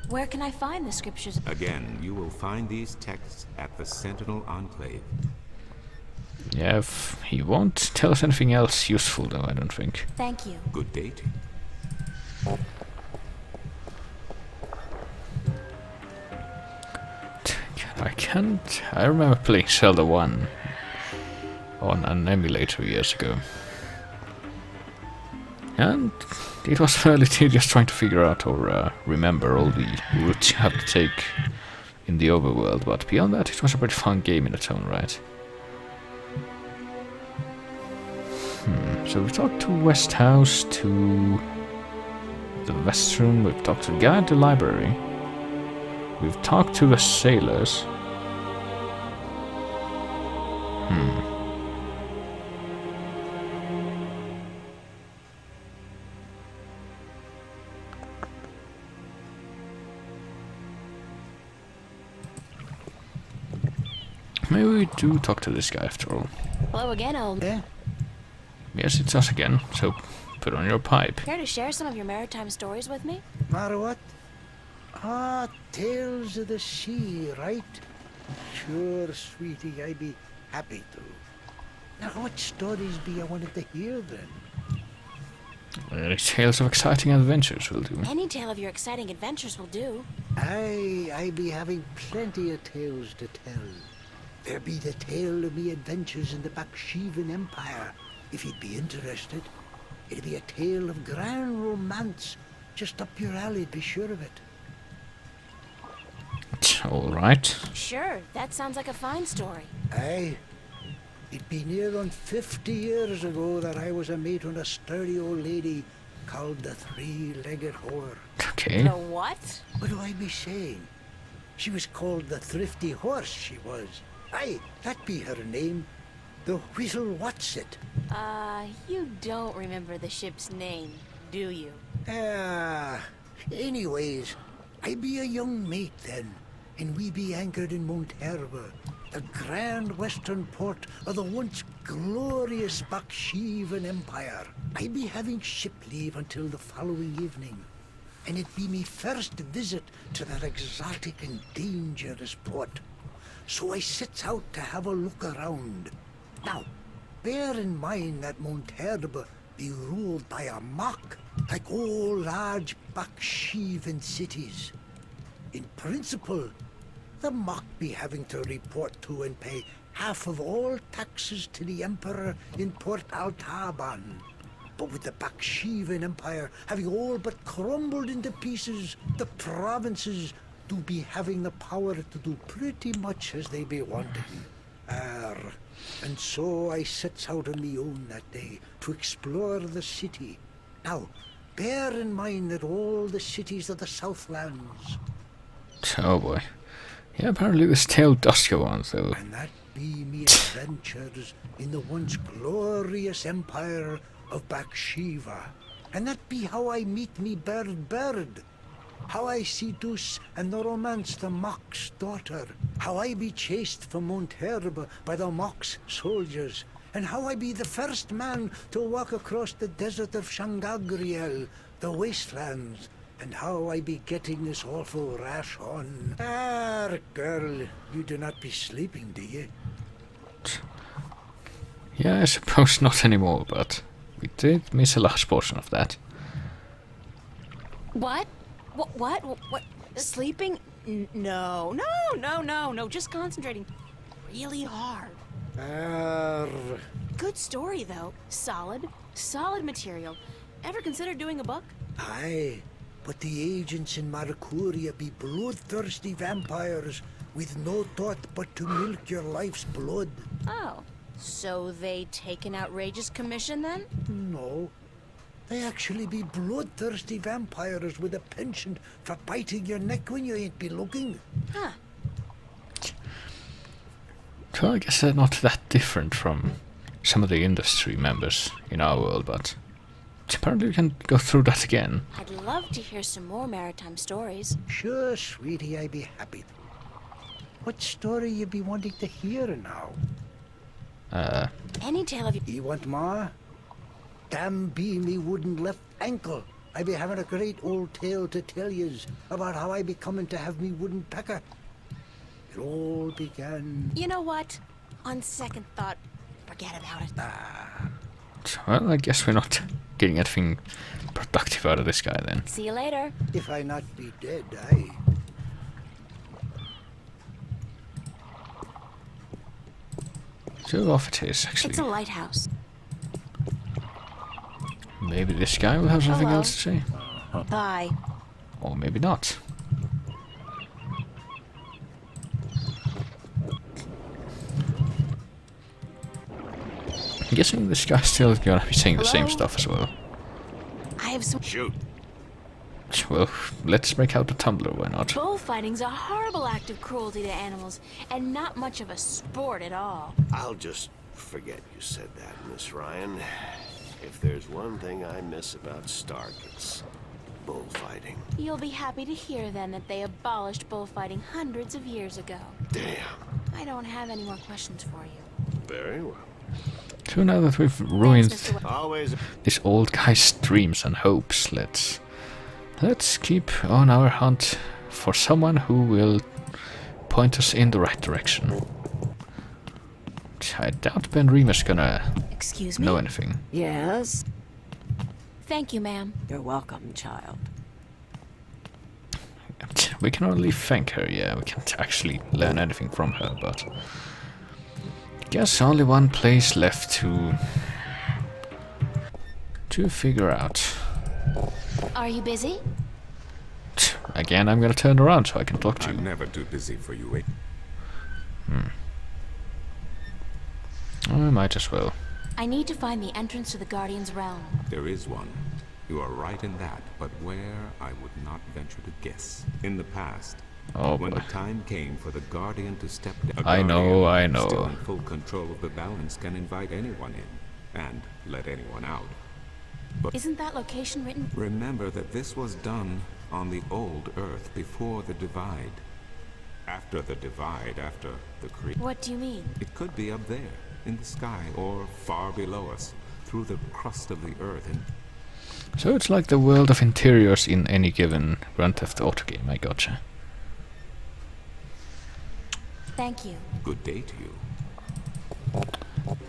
Where can I find the scriptures? Again, you will find these texts at the Sentinel Enclave. Yeah, he won't tell us anything else useful, though, I don't think. Thank you. Good dating. I can't... I remember playing Zelda 1 on an emulator years ago. And it was fairly tedious trying to figure out or remember all the routes you have to take in the overworld, but beyond that it was a pretty fun game in its own right. So we talked to West House, to the Vestrum, we've talked to the guy at the library, we've talked to the sailors. Maybe we do talk to this guy after all. Hello again, old. Eh? Yes, it's us again, so put on your pipe. Care to share some of your maritime stories with me? Matter what? Ah, Tales of the Sea, right? Sure, sweetie, I'd be happy to. Now, what stories be you wanted to hear then? Tales of exciting adventures will do. Any tale of your exciting adventures will do. I be having plenty of tales to tell. There be the tale of me adventures in the Baksheevan Empire, if you'd be interested. It'd be a tale of grand romance, just up your alley, be sure of it. Alright. Sure, that sounds like a fine story. Aye. It'd be near on 50 years ago that I was a mate on a sturdy old lady called the Three-Legged Whore. Okay. The what? What do I be saying? She was called the Thrifty Horse, she was. Aye, that be her name. The Whistle What's-It. You don't remember the ship's name, do you? Anyways, I be a young mate then, and we be anchored in Monterba, the grand western port of the once glorious Baksheevan Empire. I be having ship leave until the following evening, and it be me first visit to that exotic and dangerous port. So I sets out to have a look around. Now, bear in mind that Monterba be ruled by a mock, like all large Baksheevan cities. In principle, the mock be having to report to and pay half of all taxes to the Emperor in Port Altaban. But with the Baksheevan Empire having all but crumbled into pieces, the provinces do be having the power to do pretty much as they be wanting. And so I sets out on me own that day to explore the city. Now, bear in mind that all the cities of the Southlands, Oh boy. Yeah, apparently this tale does go on, though. and that be me adventures in the once glorious empire of Bakshiva. And that be how I meet me bird. How I see Dus and the romance the Mock's daughter. How I be chased from Mount Herb by the Mock's soldiers. And how I be the first man to walk across the desert of Shangagriel, the wastelands. And how I be getting this awful rash on. Ah, girl, you do not be sleeping, do you? Yeah, I suppose not anymore, but we did miss a large portion of that. What? What? Sleeping? No. Just concentrating really hard. Good story, though. Solid material. Ever consider doing a book? Aye, but the agents in Marcuria be bloodthirsty vampires with no thought but to milk your life's blood. Oh, so they take an outrageous commission then? No, they actually be bloodthirsty vampires with a penchant for biting your neck when you ain't be looking. Huh. So I guess they're not that different from some of the industry members in our world, but apparently we can go through that again. I'd love to hear some more maritime stories. Sure, sweetie, I be happy. What story you be wanting to hear now? Any tale of your... You want more? Damn be me wooden left ankle. I be having a great old tale to tell yous about how I be coming to have me wooden pecker. It all began... You know what? On second thought, forget about it. Well, I guess we're not getting anything productive out of this guy then. See you later. If I not be dead, aye. So off it is, actually. It's a lighthouse. Maybe this guy will have something Hello. else to say. Bye. Or maybe not. I'm guessing this guy's still gonna be saying the same Hello? stuff as well. I have some... Shoot. Well, let's break out the tumbler, why not? Bullfighting's a horrible act of cruelty to animals, and not much of a sport at all. I'll just forget you said that, Miss Ryan. If there's one thing I miss about Stark, it's bullfighting. You'll be happy to hear then that they abolished bullfighting hundreds of years ago. Damn. I don't have any more questions for you. Very well. So now that we've ruined Thanks, Mr. Always. this old guy's dreams and hopes, let's keep on our hunt for someone who will point us in the right direction. I doubt Ben Remus gonna Excuse me? know anything. Yes? Thank you, ma'am. You're welcome, child. We can only thank her, yeah, we can't actually learn anything from her, but... guess only one place left to figure out. Are you busy? Again, I'm gonna turn around so I can talk to I'm you. never too busy for you, eh? I might as well. I need to find the entrance to the Guardian's realm. There is one. You are right in that, but where, I would not venture to guess. In the past, Oh when boy. the time came for the Guardian to step down, I know. still in full control of the balance, can invite anyone in, and let anyone out. Isn't that location written? Remember that this was done on the old Earth before the Divide. After the Divide, after the creation. What do you mean? It could be up there, in the sky, or far below us, through the crust of the Earth, and So it's like the world of interiors in any given Grand Theft Auto game, I gotcha. Thank you. good day to you.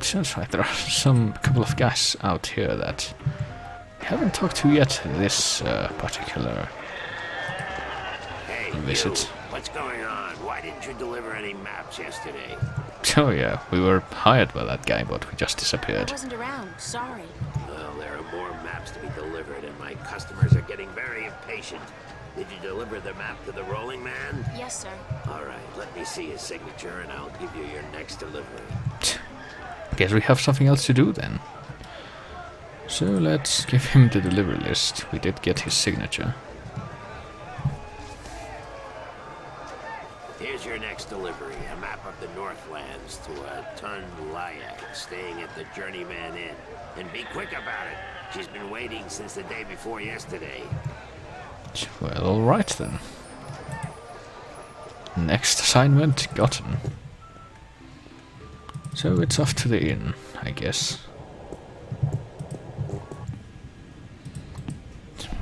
Sounds like there are couple of guys out here that we haven't talked to yet this particular Hey, visit. you. What's going on? Why didn't you deliver any maps yesterday? Oh yeah, we were hired by that guy, but we just I disappeared. wasn't around. Sorry. Well, there are more maps to be delivered, and my customers are getting very impatient. Did you deliver the map to the Rolling Man? Yes, sir. All right, let me see his signature, and I'll give you your next delivery. Guess we have something else to do then. So let's give him the delivery list. We did get his signature. Here's your next delivery, a map of the North Northlands to a Tun Layak staying at the Journeyman Inn. And be quick about it. She's been waiting since the day before yesterday. Well, alright then. Next assignment gotten. So it's off to the inn, I guess.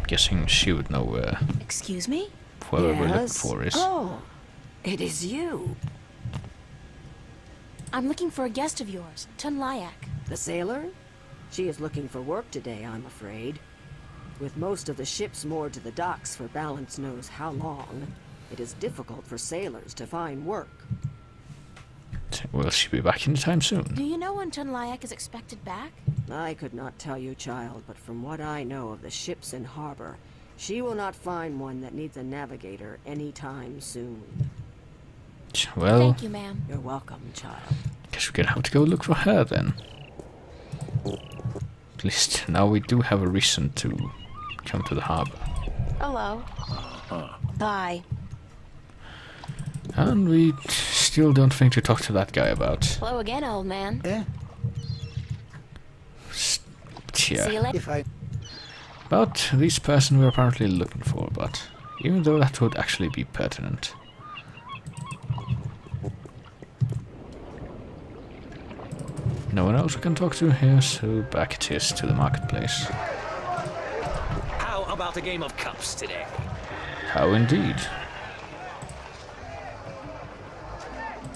Guessing she would know where Excuse me? whoever we're looking Yes? for is. Oh, it is you. I'm looking for a guest of yours, Tun Layak. The sailor? She is looking for work today, I'm afraid. With most of the ships moored to the docks for balance knows how long, it is difficult for sailors to find work. Will she be back anytime soon? Do you know when Tun Layak is expected back? I could not tell you, child, but from what I know of the ships in harbor, she will not find one that needs a navigator anytime soon. Well, Thank you, ma'am. You're welcome, child. guess we're gonna have to go look for her then. At least now we do have a reason to come to the harbor. Hello. Bye. And we still don't think to talk to that guy about. Hello again, old man. Eh? See you Yeah, later. If I... about this person we're apparently looking for, but even though that would actually be pertinent. No one else we can talk to here, so back it is to the marketplace. How about a game of cups today? How indeed.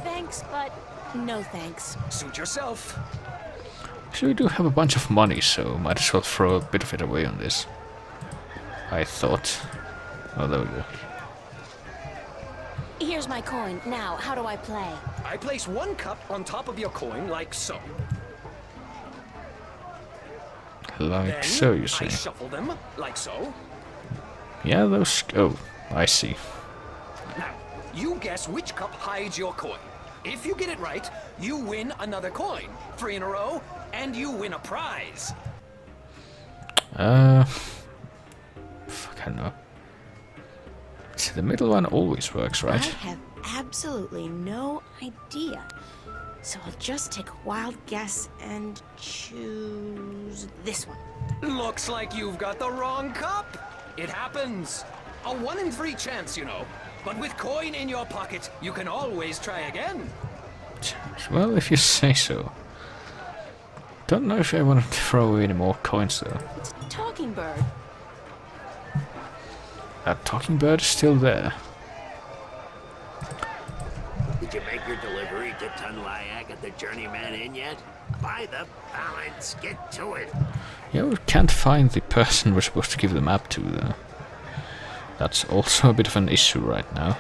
Thanks, but no thanks. Suit yourself. So we do have a bunch of money, so might as well throw a bit of it away on this. I thought. Oh, there we go. Here's my coin. Now, how do I play? I place one cup on top of your coin like so. Like Then so, you I say. shuffle them like so. Yeah, those... Oh, I see. Now, you guess which cup hides your coin. If you get it right, you win another coin. 3 in a row, and you win a prize. Fuck, I don't know. See, the middle one always works, I right? have absolutely no idea. So I'll just take a wild guess and choose this one. Looks like you've got the wrong cup. It happens. A 1 in 3 chance, you know. But with coin in your pocket, you can always try again. Well, if you say so. Don't know if I want to throw away any more coins, though. It's a talking bird. That talking bird is still there. Did you make your delivery to Tun Layak at the Journeyman Inn yet? By the balance, get to it. Yeah, we can't find the person we're supposed to give the map to, though. That's also a bit of an issue right now.